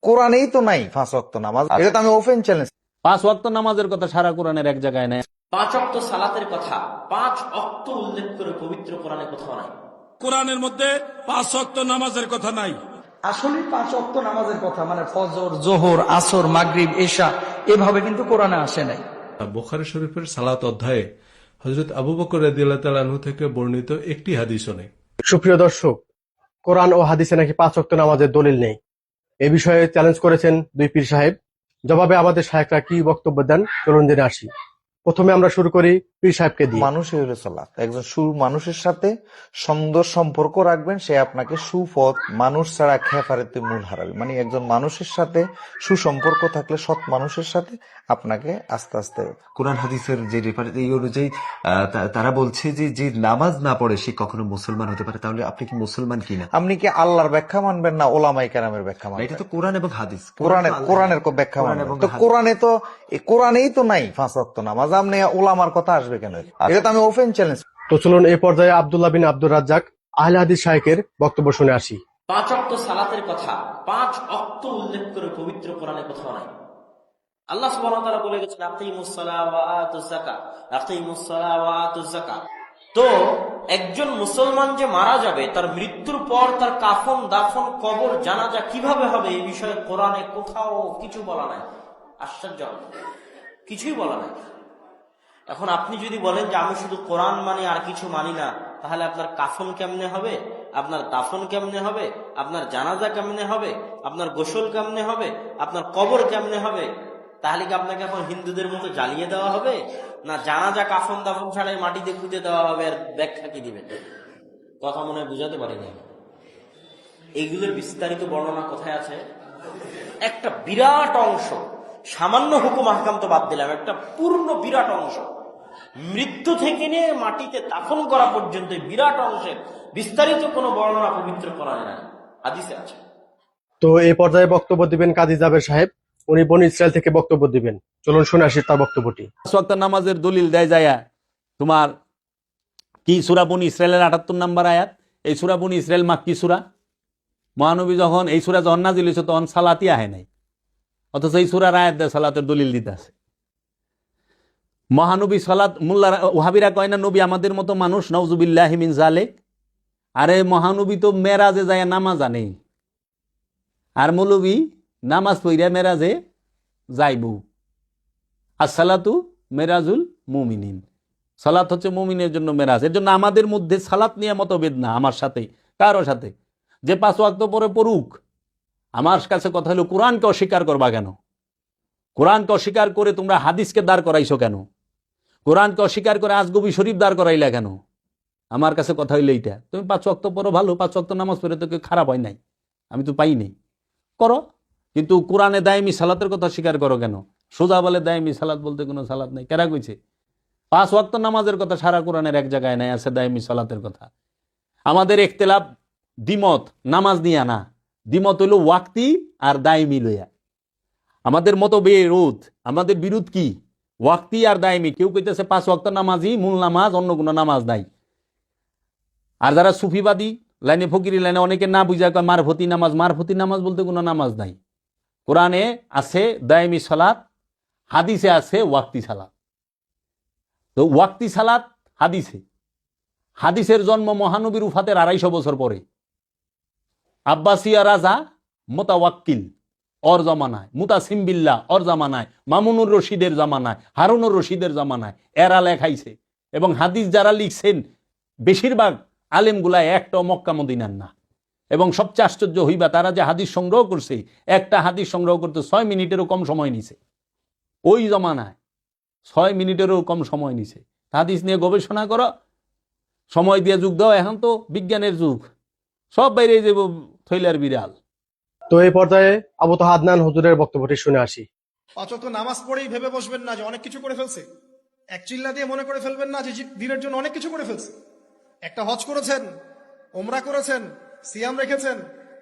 কোরআনেই তো নাই 5 ওয়াক্ত নামাজ। এটা তো আমি ওপেন চ্যালেঞ্জ। 5 ওয়াক্ত নামাজের কথা সারা কোরআনের এক জায়গায় নাই। 5 ওয়াক্ত সালাতের কথা 5 ওয়াক্ত উল্লেখ করে পবিত্র কোরআনে কোথাও নাই। কোরআনের মধ্যে 5 ওয়াক্ত নামাজের কথা নাই। আসলে 5 ওয়াক্ত নামাজের কথা মানে ফজর, জোহর, আসর, মাগরিব, এশা এভাবে কিন্তু কোরআনে আসে নাই। বুখারী শরীফের সালাত অধ্যায়ে হযরত আবু বকর রাদিয়াল্লাহু তাআলা আনহু থেকে বর্ণিত একটি হাদিসও নেই। সুপ্রিয় দর্শক, কোরআন ও হাদিসে নাকি 5 ওয়াক্ত নামাজের দলিল নেই, এ বিষয়ে চ্যালেঞ্জ করেছেন দুই পীর সাহেব। জবাবে আমাদের শায়েখরা কি বক্তব্য দেন চলুন জেনে আসি। প্রথমে আমরা শুরু করি পীর সাহেবকে দিয়ে। মানুষই হলো সালাত। একজন মানুষের সাথে সুন্দর সম্পর্ক রাখবেন, সে আপনাকে সুপথ, মানুষ ছাড়া খেফারেতে মূল হারাবে। মানে একজন মানুষের সাথে সুসম্পর্ক থাকলে, সৎ মানুষের সাথে আপনাকে আস্তে আস্তে কোরআন হাদিসের যে রেফারেন্স এই অনুযায়ী তারা বলছে যে যে নামাজ না পড়ে সে কখনো মুসলমান হতে পারে। তাহলে আপনি কি মুসলমান কিনা? আপনি কি আল্লাহর ব্যাখ্যা মানবেন না ওলামায়ে কেরামের ব্যাখ্যা মানবেন? এটা তো কোরআন এবং হাদিস। কোরআনের ব্যাখ্যা মানবেন। তো কোরআনেই তো নাই 5 ওয়াক্ত নামাজ। আপনি ওলামার কথা আসবে কেন? এটা তো আমি ওপেন চ্যালেঞ্জ। তো চলুন এই পর্যায়ে আব্দুল্লাহ বিন আব্দুর রাজ্জাক আহলে হাদিস শায়েখের বক্তব্য শুনে আসি। 5 ওয়াক্ত সালাতের কথা 5 ওয়াক্ত উল্লেখ করে পবিত্র কোরআনে কোথাও নাই। আল্লাহ সুবহানাহু ওয়া তাআলা বলে গেছেন আকিমুস সালাহ ওয়া আতুজ যাকাত, আকিমুস সালাহ ওয়া আতুজ যাকাত। তো একজন মুসলমান যে মারা যাবে, তার মৃত্যুর পর তার কাফন, দাফন, কবর, জানাজা কিভাবে হবে এই বিষয়ে কোরআনে কোথাও কিছু বলা নাই। আশ্চর্য, কিছুই বলা নাই। এখন আপনি যদি বলেন যে আমি শুধু কোরআন মানি আর কিছু মানি না, তাহলে আপনার কাফন কেমনে হবে, আপনার দাফন কেমনে হবে, আপনার জানাজা কেমনে হবে, আপনার গোসল কেমনে হবে, আপনার কবর কেমনে হবে? তাহলে কি আপনাকে এখন হিন্দুদের মতো জ্বালিয়ে দেওয়া হবে, না জানাজা কাফন দাফন ছাড়াই মাটিতে পুঁতে দেওয়া হবে? আর ব্যাখ্যা কি দিবেন? কথা মনে হয় বুঝাতে পারিনি। এইগুলোর বিস্তারিত বর্ণনা কোথায় আছে? একটা বিরাট অংশ, সামান্য হুকুম আহকাম তো বাদ দিলাম, একটা পূর্ণ বিরাট অংশ, মৃত্যু থেকে নিয়ে মাটিতে দাফন করা পর্যন্ত বিরাট অংশের বিস্তারিত কোনো বর্ণনা পবিত্র কোরআনে নাই, হাদিসে আছে। তো এই পর্যায়ে বক্তব্য দিবেন কাজী জাবের সাহেব, উনি বনী ইসরায়েল থেকে বক্তব্য দিবেন। চলুন শুনে আসি তার বক্তব্যটি। 5 ওয়াক্ত নামাজের দলিল দেয় যায় তোমার কি সূরা বনী ইসরায়েলের 78 নম্বর আয়াত। এই সূরা বনী ইসরায়েল মাক্কি সূরা। মহানবী যখন এই সূরা যখন নাযিল হয়েছে তখন সালাতই আহে নাই, অথচ এই সূরার আয়াত দিয়ে সালাতের দলিল দিতে আছে। মহানবী সালাত, মোল্লা ওয়াহাবিরা কয় না নবী আমাদের মতো মানুষ, নাউজুবিল্লাহি মিন যালিক। আরে মহানবী তো মেরাজে যায় নামাজ আনে, আর মৌলবী নামাজ পড়িয়া মেরাজে যাইব। আসসালাতু মেরাজুল মুমিনিন, সালাত হচ্ছে মুমিনের জন্য মেরাজ। এর জন্য আমাদের মধ্যে সালাত নিয়ে মতভেদ না আমার সাথে, কারো সাথে। যে 5 ওয়াক্ত পরে পড়ুক, আমার কাছে কথা হলো কোরআনকে অস্বীকার করবা কেন? কোরআনকে অস্বীকার করে তোমরা হাদিসকে দাঁড় করাইছো কেন? কোরআনকে অস্বীকার করে আজগবি শরীফ দাঁড় করাইলা কেন? আমার কাছে কথা হইলো এইটা। তুমি 5 ওয়াক্ত পড়ো, ভালো, 5 ওয়াক্ত নামাজ পড়ে তো কেউ খারাপ হয় নাই, আমি তো পাই নাই, করো। কিন্তু কোরআনে দায়মি সালাতের কথা স্বীকার করো কেন? সোজা বলে দায়মি সালাত বলতে কোনো সালাত নাই। কেরা কইছে? 5 ওয়াক্ত নামাজের কথা সারা কোরআনের এক জায়গায় নাই, আছে দায়মি সালাতের কথা। আমাদের ইখতিলাফ, দ্বিমত নামাজ নিয়ে না, দ্বিমত হইল ওয়াক্তি আর দায়মি লইয়া। আমাদের মত বিরোধ, আমাদের বিরোধ কি? ওয়াক্তি আর দায়মি। কেউ কইতেছে 5 ওয়াক্ত নামাজই মূল নামাজ, অন্য কোনো নামাজ নাই। আর যারা সুফিবাদী লাইনে, ফকিরি লাইনে অনেকে না বুঝা কয় মারফতি নামাজ। মারফতি নামাজ বলতে কোনো নামাজ নাই। কোরআনে আছে দায়মি সালাত, হাদিসে আছে ওয়াক্তি সালাত। তো ওয়াক্তি সালাত হাদিসে, হাদিসের জন্ম মহানবীর উফাতের 250 বছর পরে। আব্বাসিয়া রাজা মোতাওয়াক্কিল ওর জামানায়, মুতাসিম বিল্লাহ ওর জামানায়, মামুনুর রশিদের জামানায়, হারুনুর রশিদের জামানায় এরা লেখাইছে। এবং হাদিস যারা লিখছেন বেশিরভাগ আলেমগুলা একটাও মক্কা মদিনার না। এবং সবচেয়ে আশ্চর্য হইবা, তারা যে হাদিস সংগ্রহ করছে, একটা হাদিস সংগ্রহ করতে 6 মিনিটেরও কম সময় নিছে। ওই জমানায় 6 মিনিটেরও কম সময় নিছে। হাদিস নিয়ে গবেষণা করো, সময় দিয়ে যুগ দাও। এখন তো বিজ্ঞানের যুগ, সব বাইরে যাব থইলার বিড়াল। তো এই পর্যায়ে আবু তাহা আদনান হুজুরের বক্তব্যটি শুনে আসি। 5 ওয়াক্ত নামাজ পড়েই ভেবে বসবেন না যে অনেক কিছু করে ফেলছে। এক চিল্লা দিয়ে মনে করে ফেলবেন না যে দিনের জন্য অনেক কিছু করে ফেলছে। একটা হজ করেছেন, ওমরা করেছেন, সিয়াম রেখেছেন,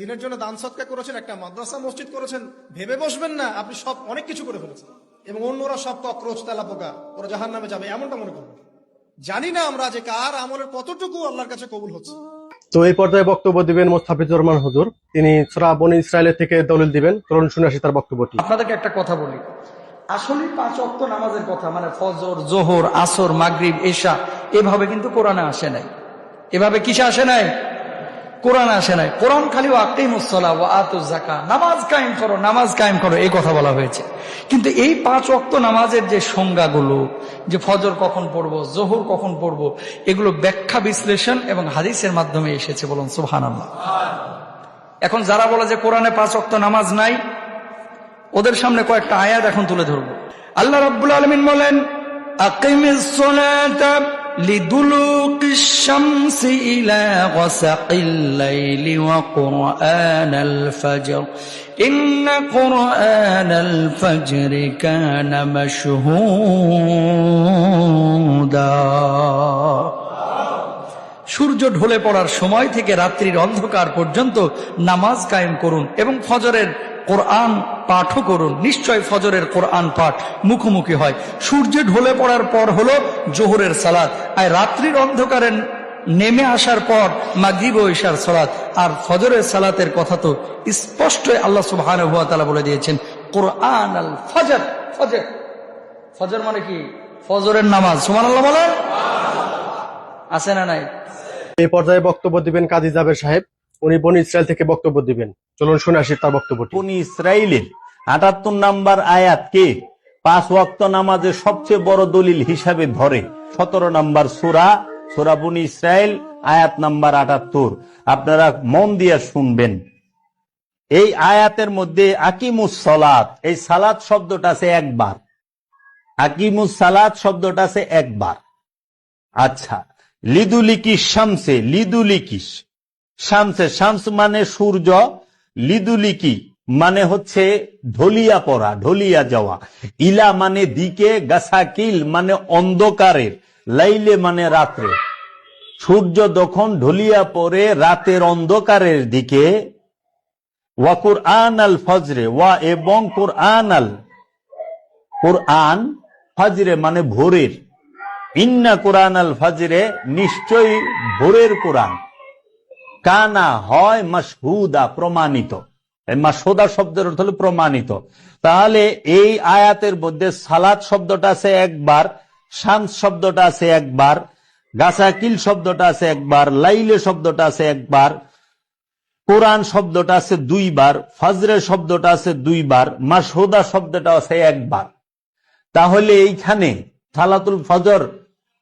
দিনের জন্য দান সদকা করেছেন, একটা মাদ্রাসা মসজিদ করেছেন। ভেবে বসবেন না আপনি সব অনেক কিছু করে ফেলেছেন এবং অন্যরা সব ককরোচ তেলা পোকা, ওরা জাহান্নামে যাবে, এমনটা মনে করবেন। জানি না আমরা যে কার আমলের কতটুকু আল্লাহর কাছে কবুল হচ্ছে। তো এই পর্যায়ে বক্তব্য দিবেন মোস্তাফিজুর রহমান হুজুর। তিনি সূরা বনী ইসরাইলের থেকে দলিল দিবেন। চলুন শুনে আসি তার বক্তব্যটি। আপনাদেরকে একটা কথা বলি, আসলে 5 ওয়াক্ত নামাজের কথা মানে ফজর, জোহর, আসর, মাগরিব, এশা এভাবে কিন্তু কোরআনে আসে নাই। এভাবে কিসে আসে নাই? কোরআনে আসে নাই। কোরআন খালি আকিমুস সালাহ ওয়া আতুজ যাকাত, নামাজ কায়েম করো, নামাজ কায়েম করো, এই কথা বলা হয়েছে। কিন্তু এই 5 ওয়াক্ত নামাজের যে সংজ্ঞাগুলো, যে ফজর কখন পড়বো, জোহর কখন পড়বো, এগুলো ব্যাখ্যা বিশ্লেষণ এবং হাদিসের মাধ্যমে এসেছে। বলুন সুবহানাল্লাহ। এখন যারা বলে যে কোরআনে 5 ওয়াক্ত নামাজ নাই, ওদের সামনে কয়েকটা আয়াত এখন তুলে ধরবো। আল্লাহ রাব্বুল আলামিন বলেন, আকিমিস সালাতা লিদুলুকিশ শামসি ইলা গাসাকিল লাইলি ওয়া কুরআনাল ফাজর ইন্না কুরআনাল ফাজরি কানা মাশহুদা। সূর্য ঢলে পড়ার সময় থেকে রাত্রির অন্ধকার পর্যন্ত নামাজ কায়েম করুন এবং ফজরের কোরআন পাঠও করুন। নিশ্চয় ফজরের কোরআন পাঠ মুখোমুখি হয়। সূর্য ঢলে পড়ার পর হলো জোহরের সালাত, আর রাত্রির অন্ধকারে নেমে আসার পর মাগরিব ও ইশার সালাত। আর ফজরের সালাতের কথা তো স্পষ্টই আল্লাহ সুবহানাহু ওয়া তাআলা বলে দিয়েছেন, কোরআন আল ফজর। ফজর, ফজর মানে কি? ফজরের নামাজ। সুবহানাল্লাহ বলেন। আছে না নাই? এই পর্যায়ে বক্তব্য দিবেন কাজী জাবের সাহেব। উনি বনী ইসরাইল থেকে বক্তব্য দিবেন। চলুন শুনে আসি তার বক্তব্যটি। বনী ইসরাইলের 78 নম্বর আয়াতকে 5 ওয়াক্ত নামাজের সবচেয়ে বড় দলিল হিসাবে ধরে 17 নম্বর সূরা বনী ইসরাইল আয়াত নাম্বার 78। আপনারা মন দিয়ে শুনবেন। এই আয়াতের মধ্যে আকিমুস সালাত, এই সালাত শব্দটা আছে একবার। আকিমুস সালাত শব্দটা আছে একবার। আচ্ছা, লিদুলিকিস শামসে, লিদুলিকিস শামসে, শামস মানে সূর্য, লিদুলিকি মানে হচ্ছে ঢলিয়া পড়া, ঢলিয়া যাওয়া, ইলা মানে দিকে, গাসাকিল মানে অন্ধকারের, লাইলে মানে রাত্রে। সূর্য যখন ঢলিয়া পড়ে রাতের অন্ধকারের দিকে, ওয়া কুরআন আল ফজরে, ওয়া এবং কুরআন আল, কুরআন ফজরে মানে ভোরের, ইন্না কুরআন আল ফজরে নিশ্চয়ই ভোরের কোরআন, কানা হয় মাশহুদা প্রমাণিত। মাশহুদা শব্দের অর্থ হলো প্রমাণিত। তাহলে এই আয়াতের মধ্যে সালাত শব্দটা আছে একবার, শামস শব্দটা আছে একবার, গাসাকিল শব্দটা আছে একবার, লাইলে শব্দটা আছে একবার, কোরআন শব্দটা আছে 2 বার, ফজরে শব্দটা আছে 2 বার, মাশহুদা শব্দটা আছে একবার। তাহলে এইখানে সালাতুল ফজর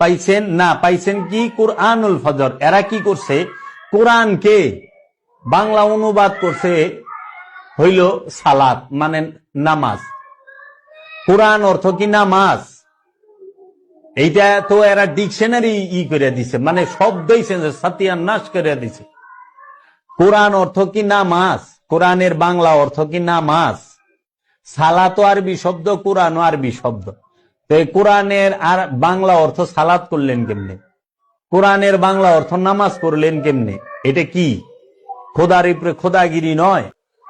পাইছেন না, পাইছেন কি কুরআনুল ফজর। এরা কি করছে, কোরআনকে বাংলা অনুবাদ করছে হইল সালাত মানে নামাজ। কোরআন অর্থ কি নামাজ, এইটা তো এরা ডিকশনারি করে দিছে, মানে শব্দই সাতিয়ান্নাস করে দিছে। কোরআন অর্থ কি নামাজ, কোরআনের বাংলা অর্থ কি নামাজ। সালাত আরবি শব্দ, কোরআন আরবি শব্দ। তো কোরআনের আর বাংলা অর্থ সালাত করলেন কেমনে, কোরআনের বাংলা অর্থ নামাজ করলেন কেমনে? এটা কি খোদার উপরে খোদাগিরি নয়?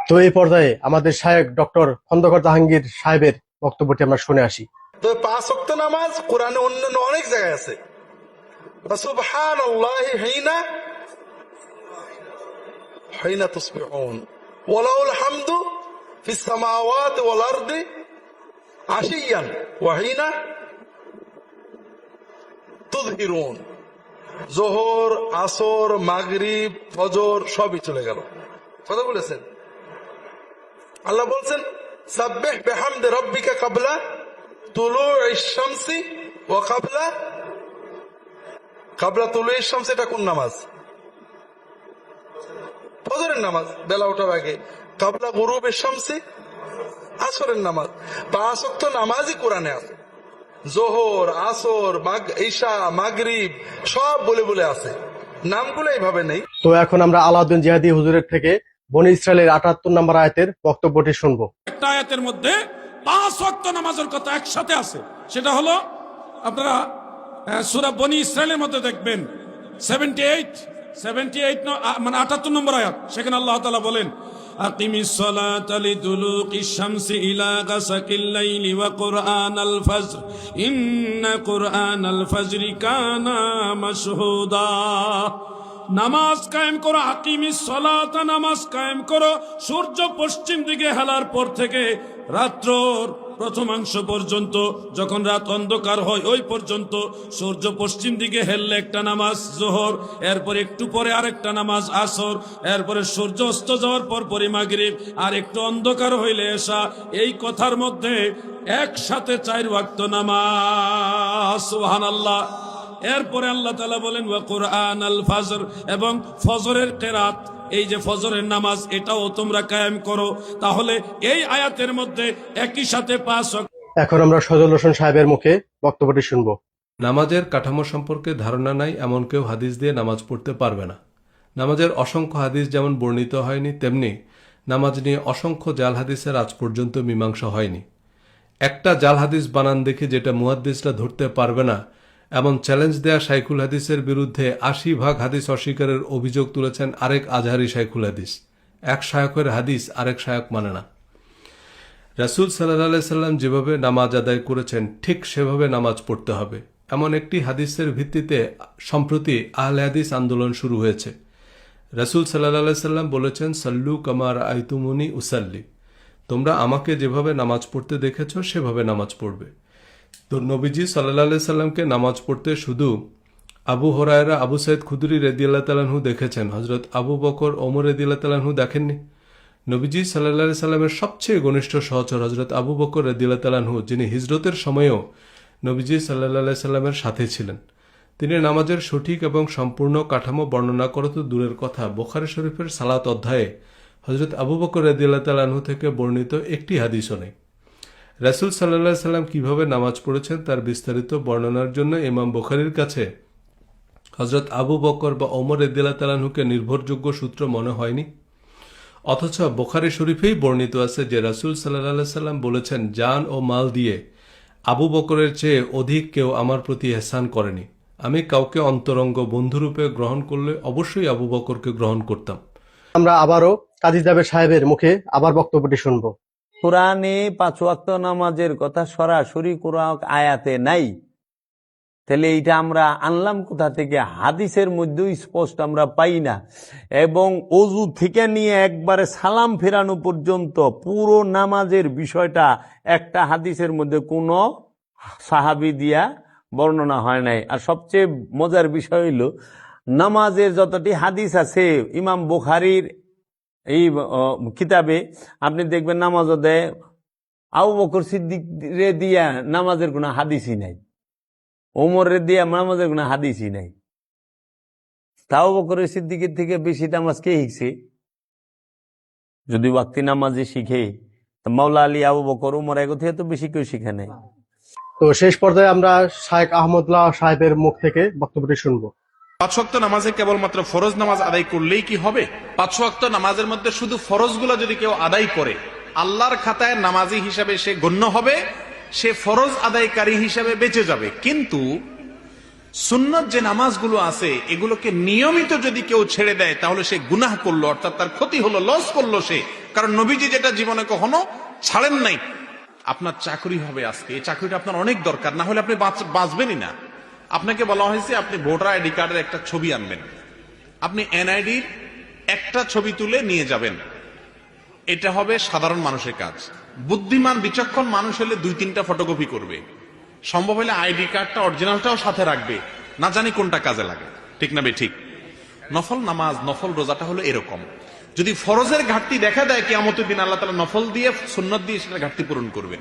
তো এই পর্যায়ে আমাদের শায়েখ ডক্টর খন্দকার জাহাঙ্গীর সাহেবের বক্তব্যটি আমরা শুনে আসি। তো 5 ওয়াক্ত নামাজ কোরআনে অন্যান্য অনেক জায়গায় আছে। সুবহানাল্লাহি হিনা তুসবিহুন ওয়া লাহুল হামদু ফিস সামাওয়াতি ওয়াল আরদি আশিয়ান ওয়া হিনা তুযহিরুন। যোহর, আসর, মাগরিব, ফজর সবই চলে গেল। কথা বলেছেন আল্লাহ বলছেন, সাব্বিহ বিহামদি রাব্বিকা ক্বাবলা তুলুইশ শামসি ওয়া ক্বাবলা তুলুইশ শামসি। এটা কোন নামাজ? ফজরের নামাজ, বেলা ওঠার আগে। ক্বাবলা গুরুবিশ শামসি আসরের নামাজ। 5 ওয়াক্ত নামাজই কোরআনে আছে। যোহর, আসর, ঈশা, মাগরিব সব বলে বলে আছে, নামগুলো এইভাবে নেই। তো এখন আমরা আলাউদ্দিন জিহাদি হুজুরের থেকে বনী ইসরাইলের 78 নম্বর আয়াতের বক্তব্যটি শুনবো। একটা আয়াতের মধ্যে 5 ওয়াক্ত নামাজের কথা একসাথে আছে। সেটা হলো আপনারা সূরা বনী ইসরাইলের মধ্যে দেখবেন 78 মানে 78 নম্বর আয়াত। সেখানে আল্লাহ তাআলা বলেন, আকিমিস সালাতা লিদুলুকিশ শামসি ইলা গাসাকিল লাইলি ওয়া কুরআনাল ফজর ইন্না কুরআনাল ফজরি কানা মাশহুদা। নামাজ কায়েম করো, আকিমিস সালাত, নামাজ কায়েম করো। সূর্য পশ্চিম দিকে হেলার পর থেকে রাত্রর প্রথমাংশ পর্যন্ত, যখন রাত অন্ধকার হয় ওই পর্যন্ত সূর্য পশ্চিম দিকে হেললে একটা নামাজ জোহর, এরপর একটু পরে আরেকটা নামাজ আসর, এরপরে সূর্য অস্ত যাওয়ার পর পরে মাগরিব, আর একটু অন্ধকার হইলে এশা। এই কথার মধ্যে একসাথে 4 ওয়াক্ত নামাজ। সুবহানাল্লাহ। এরপরে আল্লাহ তাআলা বলেন ওয়া কুরআনাল ফজর, এবং ফজরের কিরাত, এই যে ফজরের নামাজ এটাও তোমরা কায়েম করো। তাহলে এই আয়াতের মধ্যে একই সাথে 5 ওয়াক্ত। এখন আমরা সজল হোসেন সাহেবের মুখে বক্তব্যটি শুনবো। নামাজের কাঠামো সম্পর্কে ধারণা নাই এমন কেউ হাদিস দিয়ে নামাজ পড়তে পারবে না। নামাজের অসংখ্য হাদিস যেমন বর্ণিত হয়নি, তেমনি নামাজ নিয়ে অসংখ্য জাল হাদিসের আজ পর্যন্ত মীমাংসা হয়নি। একটা জাল হাদিস বানান দেখে যেটা মুহাদ্দিসরা ধরতে পারবে না, এমন চ্যালেঞ্জ দেয়া শাইখুল হাদিসের বিরুদ্ধে 80% হাদিস অস্বীকারের অভিযোগ তুলেছেন আরেক আজহারি শাইখুল হাদিস। এক শায়খের হাদিস আরেক শায়খ মানে না। রাসূল সাল্লাল্লাহু আলাইহি সাল্লাম যেভাবে নামাজ আদায় করেছেন ঠিক সেভাবে নামাজ পড়তে হবে, এমন একটি হাদিসের ভিত্তিতে সম্প্রতি আহলে হাদিস আন্দোলন শুরু হয়েছে। রাসূল সাল্লাল্লাহু আলাইহি সাল্লাম বলেছেন, সাল্লু কামা রাআইতুমুনি উসাল্লি, তোমরা আমাকে যেভাবে নামাজ পড়তে দেখেছ সেভাবে নামাজ পড়বে। তো নবীজি সাল্লাল্লাহু আলাইহি সাল্লামকে নামাজ পড়তে শুধু আবু হুরায়রা, আবু সাঈদ খুদরি রাদিয়াল্লাহু তাআলা আনহু দেখেছেন, হযরত আবু বকর, ওমর রাদিয়াল্লাহু তাআলা আনহু দেখেননি। নবীজি সাল্লাল্লাহু আলাইহি সাল্লামের সবচেয়ে ঘনিষ্ঠ সহচর হযরত আবু বকর রাদিয়াল্লাহু তাআলা আনহু, যিনি হিজরতের সময়ও নবীজি সাল্লাল্লাহু আলাইহি সাল্লামের সাথে ছিলেন, তিনি নামাজের সঠিক এবং সম্পূর্ণ কাঠামো বর্ণনা করা তো দূরের কথা, বুখারী শরীফের সালাত অধ্যায়ে হযরত আবু বকর রাদিয়াল্লাহু তাআলা আনহু থেকে বর্ণিত একটি হাদিসও নেই। রাসূল সাল্লাল্লাহু আলাইহি সাল্লাম কিভাবে নামাজ পড়েছেন তার বিস্তারিত বর্ণনার জন্য ইমাম বুখারীর কাছে হযরত আবু বকর বা ওমর রাদিয়াল্লাহু তাআলা আনহুকে নির্ভরযোগ্য সূত্র মনে হয়নি। অথচ বুখারী শরীফেই বর্ণিত আছে যে রাসূল সাল্লাল্লাহু আলাইহি সাল্লাম বলেছেন, জান ও মাল দিয়ে আবু বকরের চেয়ে অধিক কেউ আমার প্রতি ইহসান করেনি। আমি কাউকে অন্তরঙ্গ বন্ধুরূপে গ্রহণ করলে অবশ্যই আবু বকরকে গ্রহণ করতাম। আমরা আবারও কাজী জাবের সাহেবের মুখে আবার বক্তব্যটি শুনবো। কোরআনে 5 ওয়াক্ত নামাজের কথা সরাসরি কোরআন আয়াতে নাই, তাহলে এইটা আমরা আনলাম কোথা থেকে? হাদিসের মধ্যেও স্পষ্ট আমরা পাই না। এবং অজু থেকে নিয়ে একবারে সালাম ফেরানো পর্যন্ত পুরো নামাজের বিষয়টা একটা হাদিসের মধ্যে কোনো সাহাবী দিয়া বর্ণনা হয় নাই। আর সবচেয়ে মজার বিষয় হইল, নামাজের যতটি হাদিস আছে ইমাম বুখারীর এই কিতাবে আপনি দেখবেন নামাজও দেয় আবু বকর সিদ্দিক রে দিয়া নামাজের কোনো হাদিসই নাই, ওমর রে দিয়া নামাজের কোনো হাদিসই নাই। তাও বকরের সিদ্দিকের থেকে বেশি নামাজ কে শিখছে? যদি ওয়াক্তি নামাজে শিখে মাওলা আলী, আবু বকর, ওমর এগো থেকে তো বেশি কেউ শিখে নাই। তো শেষ পর্যায়ে আমরা শায়েখ আহমদুল্লাহ সাহেবের মুখ থেকে বক্তব্যটি শুনবো। 5 ওয়াক্ত নামাজে কেবলমাত্র ফরজ নামাজ আদায় করলেই কি হবে? 5 ওয়াক্ত নামাজের মধ্যে শুধু ফরজগুলো যদি কেউ আদায় করে আল্লাহর খাতায় নামাজি হিসাবে সে গণ্য হবে, সে ফরজ আদায়কারী হিসাবে বেঁচে যাবে। কিন্তু সুন্নত যে নামাজগুলো আছে এগুলোকে নিয়মিত যদি কেউ ছেড়ে দেয় তাহলে সে গুনাহ করলো, অর্থাৎ তার ক্ষতি হলো, লস করলো সে। কারণ নবীজি যেটা জীবনে কখনো ছাড়েন নাই। আপনার চাকরি হবে আজকে, এই চাকরিটা আপনার অনেক দরকার, না হলে আপনি বাঁচবেনই না। আপনাকে বলা হয়েছে আপনি ভোটার আইডি কার্ডের একটা ছবি আনবেন, আপনি এনআইডির একটা ছবি তুলে নিয়ে যাবেন। এটা হবে সাধারণ মানুষের কাজ। বুদ্ধিমান বিচক্ষণ মানুষ হলে 2-3টা ফটোকপি করবে, সম্ভব হলে আইডি কার্ডটা অরিজিনালটাও সাথে রাখবে, না জানি কোনটা কাজে লাগে। ঠিক না বে ঠিক? নফল নামাজ, নফল রোজাটা হলো এরকম। যদি ফরজের ঘাটতি দেখা দেয় কিয়ামতের দিন আল্লাহ তাআলা নফল দিয়ে, সুন্নাত দিয়ে সেটা ঘাটতি পূরণ করবেন।